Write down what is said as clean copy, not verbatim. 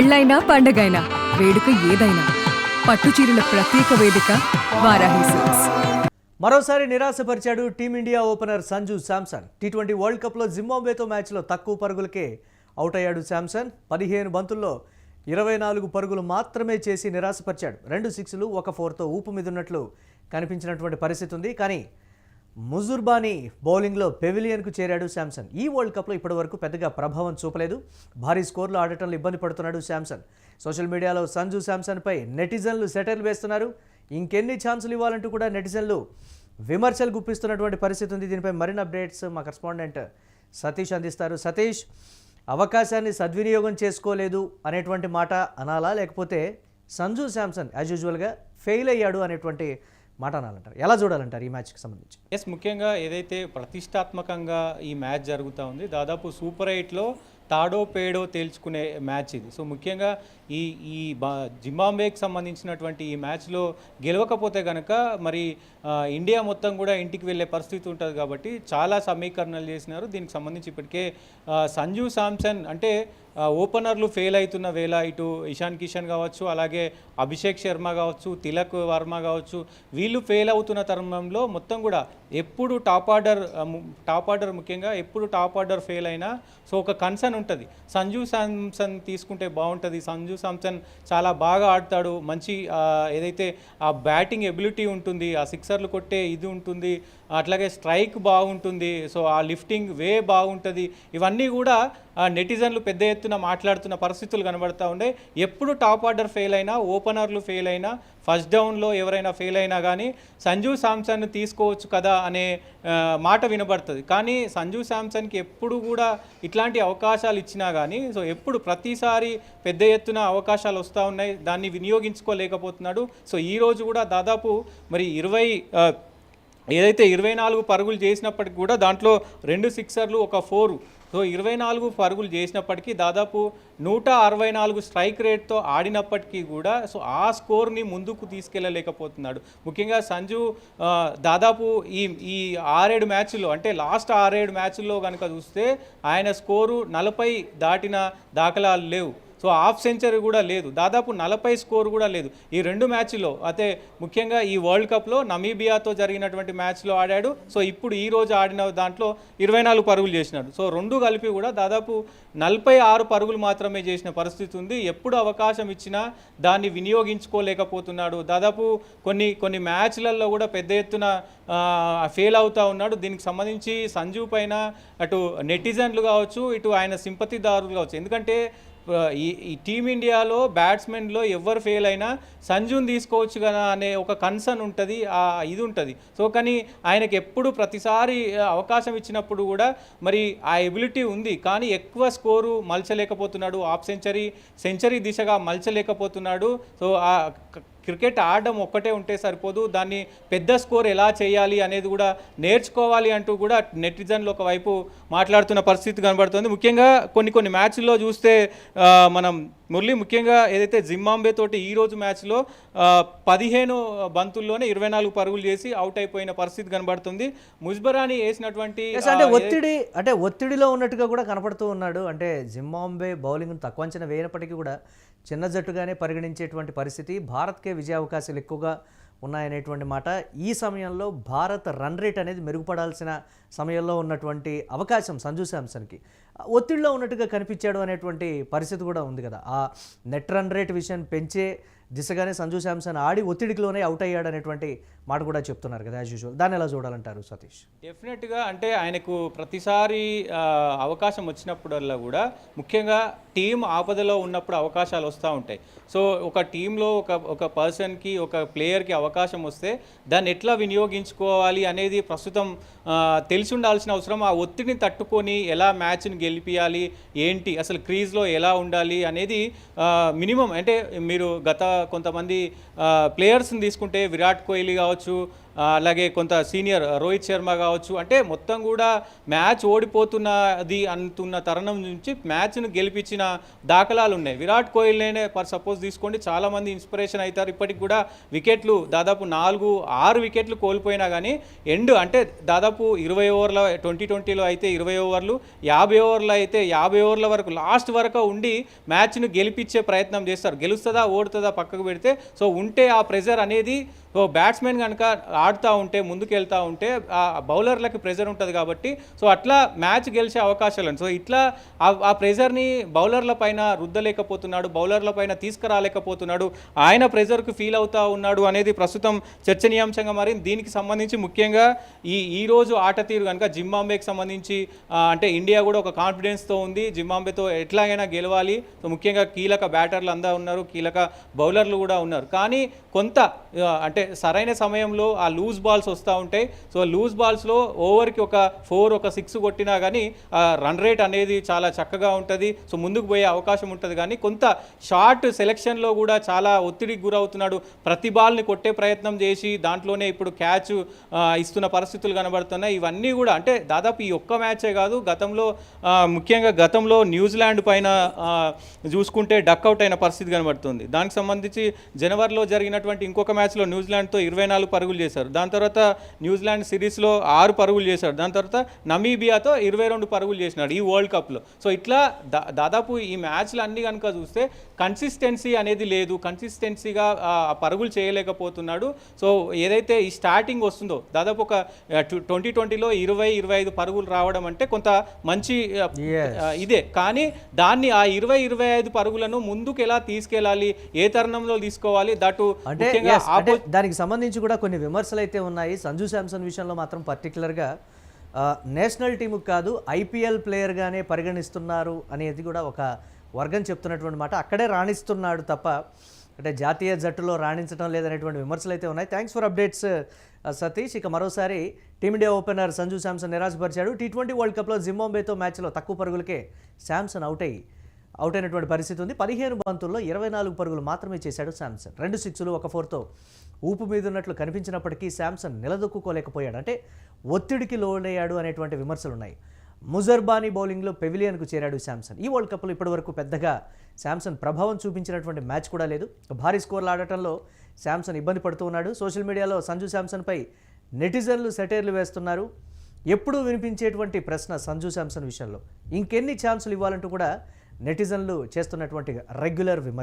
పెళ్ళైనా పండగైనా వేడుక ఏదైనా పట్టుచీరల ప్రత్యేక వేదిక వారాహి సిల్క్స్. మరోసారి నిరాశపరిచాడు టీమిండియా ఓపెనర్ సంజు శాంసన్. టీ20 వరల్డ్ కప్లో జింబాబ్వేతో మ్యాచ్లో తక్కువ పరుగులకే అవుట్ అయ్యాడు శాంసన్. 15 బంతుల్లో 24 పరుగులు మాత్రమే చేసి నిరాశపరిచాడు. 2 సిక్స్లు 1 4తో ఊపు మీదున్నట్లు కనిపించినటువంటి పరిస్థితి ఉంది. కానీ ముజుర్బానీ బౌలింగ్లో పెవిలియన్కు చేరాడు శాంసన్. ఈ వరల్డ్ కప్లో ఇప్పటివరకు పెద్దగా ప్రభావం చూపలేదు. భారీ స్కోర్లు ఆడటంలో ఇబ్బంది పడుతున్నాడు శాంసన్. సోషల్ మీడియాలో సంజు శాంసన్పై నెటిజన్లు సెటైర్లు వేస్తున్నారు. ఇంకెన్ని ఛాన్సులు ఇవ్వాలంటూ కూడా నెటిజన్లు విమర్శలు గుప్పిస్తున్నటువంటి పరిస్థితి ఉంది. దీనిపై మరిన్ని అప్డేట్స్ మా కరెస్పాండెంట్ సతీష్ అందిస్తారు. సతీష్, అవకాశాన్ని సద్వినియోగం చేసుకోలేదు అనేటువంటి మాట అనాలా, లేకపోతే సంజు శాంసన్ యాజ్ యూజువల్గా ఫెయిల్ అయ్యాడు అనేటువంటి మాట అనాలంటారు? ఎలా చూడాలంటారు ఈ మ్యాచ్కి సంబంధించి? ముఖ్యంగా ఏదైతే ప్రతిష్టాత్మకంగా ఈ మ్యాచ్ జరుగుతూ ఉంది, దాదాపు సూపర్ 8లో తాడో పేడో తేల్చుకునే మ్యాచ్ ఇది. సో ముఖ్యంగా ఈ ఈ జింబాబ్వేకి సంబంధించినటువంటి ఈ మ్యాచ్లో గెలవకపోతే కనుక మరి ఇండియా మొత్తం కూడా ఇంటికి వెళ్ళే పరిస్థితి ఉంటుంది. కాబట్టి చాలా సమీకరణలు చేసినారు. దీనికి సంబంధించి ఇప్పటికే సంజు శాంసన్ అంటే ఓపెనర్లు ఫెయిల్ అవుతున్న వేళ ఇటు ఇషాన్ కిషన్ కావచ్చు, అలాగే అభిషేక్ శర్మ కావచ్చు, తిలక్ వర్మ కావచ్చు, వీళ్ళు ఫెయిల్ అవుతున్న తరుణంలో మొత్తం కూడా ఎప్పుడు టాప్ ఆర్డర్ ముఖ్యంగా ఎప్పుడు టాప్ ఆర్డర్ ఫెయిల్ అయినా సో ఒక కన్సర్న్ ఉంటుంది. సంజు శాంసన్ తీసుకుంటే బాగుంటుంది, సంజు శాంసన్ చాలా బాగా ఆడతాడు, మంచి ఏదైతే ఆ బ్యాటింగ్ ఎబిలిటీ ఉంటుంది, ఆ సిక్సర్లు కొట్టే ఇది ఉంటుంది, అట్లాగే స్ట్రైక్ బాగుంటుంది, సో ఆ లిఫ్టింగ్ వే బాగుంటుంది, ఇవన్నీ కూడా నెటిజన్లు పెద్ద ఎత్తున మాట్లాడుతున్న పరిస్థితులు కనబడతా ఉండే. ఎప్పుడు టాప్ ఆర్డర్ ఫెయిల్ అయినా, ఓపెనర్లు ఫెయిల్ అయినా, ఫస్ట్ డౌన్లో ఎవరైనా ఫెయిల్ అయినా కానీ సంజు శాంసన్ను తీసుకోవచ్చు కదా అనే మాట వినబడుతుంది. కానీ సంజు శాంసన్కి ఎప్పుడు కూడా ఇట్లాంటి అవకాశాలు ఇచ్చినా కానీ సో ఎప్పుడు ప్రతిసారి పెద్ద ఎత్తున అవకాశాలు వస్తూ ఉన్నాయి, దాన్ని వినియోగించుకోలేకపోతున్నాడు. సో ఈరోజు కూడా దాదాపు మరి 24 పరుగులు చేసినప్పటికి కూడా దాంట్లో 2 సిక్సర్లు 1 4, సో 24 పరుగులు చేసినప్పటికీ దాదాపు 164 స్ట్రైక్ రేట్తో ఆడినప్పటికీ కూడా సో ఆ స్కోర్ని ముందుకు తీసుకెళ్ళలేకపోతున్నాడు. ముఖ్యంగా సంజు దాదాపు ఈ 6-7 మ్యాచ్ల్లో అంటే లాస్ట్ 6-7 మ్యాచ్ల్లో కనుక చూస్తే ఆయన స్కోరు 40 దాటిన దాఖలాలు లేవు. సో హాఫ్ సెంచరీ కూడా లేదు, దాదాపు 40 స్కోర్ కూడా లేదు ఈ 2 మ్యాచ్ల్లో. అయితే ముఖ్యంగా ఈ వరల్డ్ కప్లో నమీబియాతో జరిగినటువంటి మ్యాచ్లో ఆడాడు. సో ఇప్పుడు ఈరోజు ఆడిన దాంట్లో 24 పరుగులు చేసినాడు. సో 2 కలిపి కూడా దాదాపు 46 పరుగులు మాత్రమే చేసిన పరిస్థితి ఉంది. ఎప్పుడు అవకాశం ఇచ్చినా దాన్ని వినియోగించుకోలేకపోతున్నాడు. దాదాపు కొన్ని మ్యాచ్లలో కూడా పెద్ద ఎత్తున ఫెయిల్ అవుతూ ఉన్నాడు. దీనికి సంబంధించి సంజు పైన అటు నెటిజన్లు కావచ్చు, ఇటు ఆయన సింపతిదారులు కావచ్చు, ఎందుకంటే ఈ టీమిండియాలో బ్యాట్స్మెన్లో ఎవరు ఫెయిల్ అయినా సంజుని తీసుకోవచ్చు కదా అనే ఒక కన్సర్న్ ఉంటుంది, ఇది ఉంటుంది. సో కానీ ఆయనకి ఎప్పుడు ప్రతిసారి అవకాశం ఇచ్చినప్పుడు కూడా మరి ఆ ఎబిలిటీ ఉంది, కానీ ఎక్కువ స్కోరు మలచలేకపోతున్నాడు, హాఫ్ సెంచరీ దిశగా మలచలేకపోతున్నాడు. సో ఆ క్రికెట్ ఆడడం ఒక్కటే ఉంటే సరిపోదు, దాన్ని పెద్ద స్కోర్ ఎలా చేయాలి అనేది కూడా నేర్చుకోవాలి అంటూ కూడా నెటిజన్లు ఒకవైపు మాట్లాడుతున్న పరిస్థితి కనబడుతుంది. ముఖ్యంగా కొన్ని మ్యాచ్ల్లో చూస్తే మనం ముఖ్యంగా ఏదైతే జింబాబ్వే తోటి ఈరోజు మ్యాచ్లో 15 బంతుల్లోనే 24 పరుగులు చేసి అవుట్ అయిపోయిన పరిస్థితి కనబడుతుంది. ముజ్బరాని వేసినటువంటి ఒత్తిడిలో ఉన్నట్టుగా కూడా కనపడుతూ ఉన్నాడు. అంటే జింబాబ్వే బౌలింగ్ తక్కువ అంచనా వేయనప్పటికీ కూడా చిన్న జట్టుగానే పరిగణించేటువంటి పరిస్థితి, భారత్కే విజయ అవకాశాలు ఎక్కువగా ఉన్నాయనేటువంటి మాట. ఈ సమయంలో భారత్ రన్ రేట్ అనేది మెరుగుపడాల్సిన సమయంలో ఉన్నటువంటి అవకాశం సంజు శాంసన్కి ఒత్తిడిలో ఉన్నట్టుగా కనిపించాడు అనేటువంటి పరిస్థితి కూడా ఉంది కదా. ఆ నెట్ రన్ రేట్ విషయాన్ని పెంచే దిశగానే సంజు శాంసన్ ఆడి ఒత్తిడిలోనే అవుట్ అయ్యాడు అనేటువంటి మాట కూడా చెప్తున్నారు కదా యాజ్ యూజువల్. దాన్ని ఎలా చూడాలంటారు సతీష్? డెఫినెట్గా అంటే ఆయనకు ప్రతిసారి అవకాశం వచ్చినప్పుడల్లా కూడా ముఖ్యంగా టీం ఆపదలో ఉన్నప్పుడు అవకాశాలు వస్తూ ఉంటాయి. సో ఒక టీంలో ఒక పర్సన్కి ఒక ప్లేయర్కి అవకాశం వస్తే దాన్ని ఎట్లా వినియోగించుకోవాలి అనేది ప్రస్తుతం తెలిసి ఉండాల్సిన అవసరం. ఆ ఒత్తిడిని తట్టుకొని ఎలా మ్యాచ్ని గెలిపియాలి, ఏంటి అసలు క్రీజ్లో ఎలా ఉండాలి అనేది మినిమం. అంటే మీరు కొంతమంది ప్లేయర్స్ని తీసుకుంటే విరాట్ కోహ్లీ కావచ్చు, అలాగే కొంత సీనియర్ రోహిత్ శర్మ కావచ్చు, అంటే మొత్తం కూడా మ్యాచ్ ఓడిపోతున్నది అంటున్న తరుణం నుంచి మ్యాచ్ను గెలిపించిన దాఖలాలు ఉన్నాయి. విరాట్ కోహ్లీనే ఫర్ సపోజ్ తీసుకోండి, చాలామంది ఇన్స్పిరేషన్ అవుతారు. ఇప్పటికి కూడా వికెట్లు దాదాపు 4-6 వికెట్లు కోల్పోయినా కానీ అంటే దాదాపు 20 ఓవర్ల 2020లో అయితే 20 ఓవర్లు, 50 ఓవర్లు అయితే 50 ఓవర్ల వరకు లాస్ట్ వరకు ఉండి మ్యాచ్ను గెలిపించే ప్రయత్నం చేస్తారు. గెలుస్తుందా ఓడుతుందా పక్కకు పెడితే, సో ఉంటే ఆ ప్రెజర్ అనేది సో బ్యాట్స్మెన్ కనుక ఆడుతూ ఉంటే ముందుకు వెళ్తూ ఉంటే ఆ బౌలర్లకి ప్రెజర్ ఉంటుంది కాబట్టి సో అట్లా మ్యాచ్ గెలిచే అవకాశాలు ఉన్నాయి. సో ఇట్లా ఆ ప్రెజర్ని బౌలర్ల పైన రుద్దలేకపోతున్నాడు, బౌలర్ల పైన తీసుకురాలేకపోతున్నాడు, ఆయన ప్రెజర్కు ఫీల్ అవుతూ ఉన్నాడు అనేది ప్రస్తుతం చర్చనీయాంశంగా మారింది. దీనికి సంబంధించి ముఖ్యంగా ఈ రోజు ఆట తీరు కనుక జింబాబ్వేకి సంబంధించి అంటే ఇండియా కూడా ఒక కాన్ఫిడెన్స్తో ఉంది, జింబాబ్వేతో ఎట్లాగైనా గెలవాలి. సో ముఖ్యంగా కీలక బ్యాటర్లు అందా ఉన్నారు, కీలక బౌలర్లు కూడా ఉన్నారు. కానీ కొంత అంటే సరైన సమయంలో ఆ లూజ్ బాల్స్ వస్తూ ఉంటాయి. సో లూజ్ బాల్స్లో ఓవర్కి ఒక 4 ఒక 6 కొట్టినా కానీ రన్ రేట్ అనేది చాలా చక్కగా ఉంటుంది. సో ముందుకు పోయే అవకాశం ఉంటుంది. కానీ కొంత షార్ట్ సెలెక్షన్లో కూడా చాలా ఒత్తిడికి గురవుతున్నాడు. ప్రతి బాల్ని కొట్టే ప్రయత్నం చేసి దాంట్లోనే ఇప్పుడు క్యాచ్ ఇస్తున్న పరిస్థితులు కనబడుతున్నాయి. ఇవన్నీ కూడా అంటే దాదాపు ఈ ఒక్క మ్యాచే కాదు, ముఖ్యంగా గతంలో న్యూజిలాండ్ పైన చూసుకుంటే డక్అవుట్ అయిన పరిస్థితి కనబడుతుంది. దానికి సంబంధించి జనవరిలో జరిగినటువంటి ఇంకొక మ్యాచ్లో న్యూజిలాండ్తో 24 పరుగులు చేశారు. దాని తర్వాత న్యూజిలాండ్ సిరీస్లో 6 పరుగులు చేశాడు. దాని తర్వాత నమీబియాతో 22 పరుగులు చేసినాడు ఈ వరల్డ్ కప్లో. సో ఇట్లా దాదాపు ఈ మ్యాచ్లు అన్నీ కనుక చూస్తే కన్సిస్టెన్సీ అనేది లేదు, కన్సిస్టెన్సీగా పరుగులు చేయలేకపోతున్నాడు. సో ఏదైతే ఈ స్టార్టింగ్ వస్తుందో దాదాపు ఒక 2020లో 20-25 పరుగులు రావడం అంటే కొంత మంచి ఇదే. కానీ దాన్ని ఆ 20-25 పరుగులను ముందుకు ఎలా తీసుకెళ్ళాలి, ఏ తరుణంలో తీసుకోవాలి, దట్టు అంటే దానికి సంబంధించి కూడా కొన్ని విమర్శలు అయితే ఉన్నాయి. సంజు శాంసన్ విషయంలో మాత్రం పర్టికులర్గా నేషనల్ టీముకు కాదు ఐపీఎల్ ప్లేయర్గానే పరిగణిస్తున్నారు అనేది కూడా ఒక వర్గం చెప్తున్నటువంటి మాట. అక్కడే రాణిస్తున్నాడు తప్ప అంటే జాతీయ జట్టులో రాణించడం లేదనేటువంటి విమర్శలు అయితే ఉన్నాయి. Thanks for updates Satish. ఇక మరోసారి టీమిండియా ఓపెనర్ సంజు శాంసన్ నిరాశపరిచాడు. T20 వరల్డ్ కప్లో జింబాబ్వేతో మ్యాచ్లో తక్కువ పరుగులకే శాంసన్ అవుట్ అయినటువంటి పరిస్థితి ఉంది. 15 బంతుల్లో 24 పరుగులు మాత్రమే చేశాడు శాంసన్. 2 సిక్స్లు 1 4తో ఊపు మీద ఉన్నట్లు కనిపించినప్పటికీ శాంసన్ నిలదొక్కుకోలేకపోయాడు. అంటే ఒత్తిడికి లోనయ్యాడు అనేటువంటి విమర్శలు ఉన్నాయి. ముజర్బానీ బౌలింగ్లో పెవిలియన్కు చేరాడు శాంసన్. ఈ వరల్డ్ కప్లో ఇప్పటివరకు పెద్దగా శాంసన్ ప్రభావం చూపించినటువంటి మ్యాచ్ కూడా లేదు. భారీ స్కోర్లు ఆడటంలో శాంసన్ ఇబ్బంది పడుతూ ఉన్నాడు. సోషల్ మీడియాలో సంజు శాంసన్పై నెటిజన్లు సెటైర్లు వేస్తున్నారు. ఎప్పుడూ వినిపించేటువంటి ప్రశ్న సంజు శాంసన్ విషయంలో ఇంకెన్ని ఛాన్సులు ఇవ్వాలంటూ కూడా నెటిజన్లు చేస్తున్నటువంటి రెగ్యులర్ విమర్శ.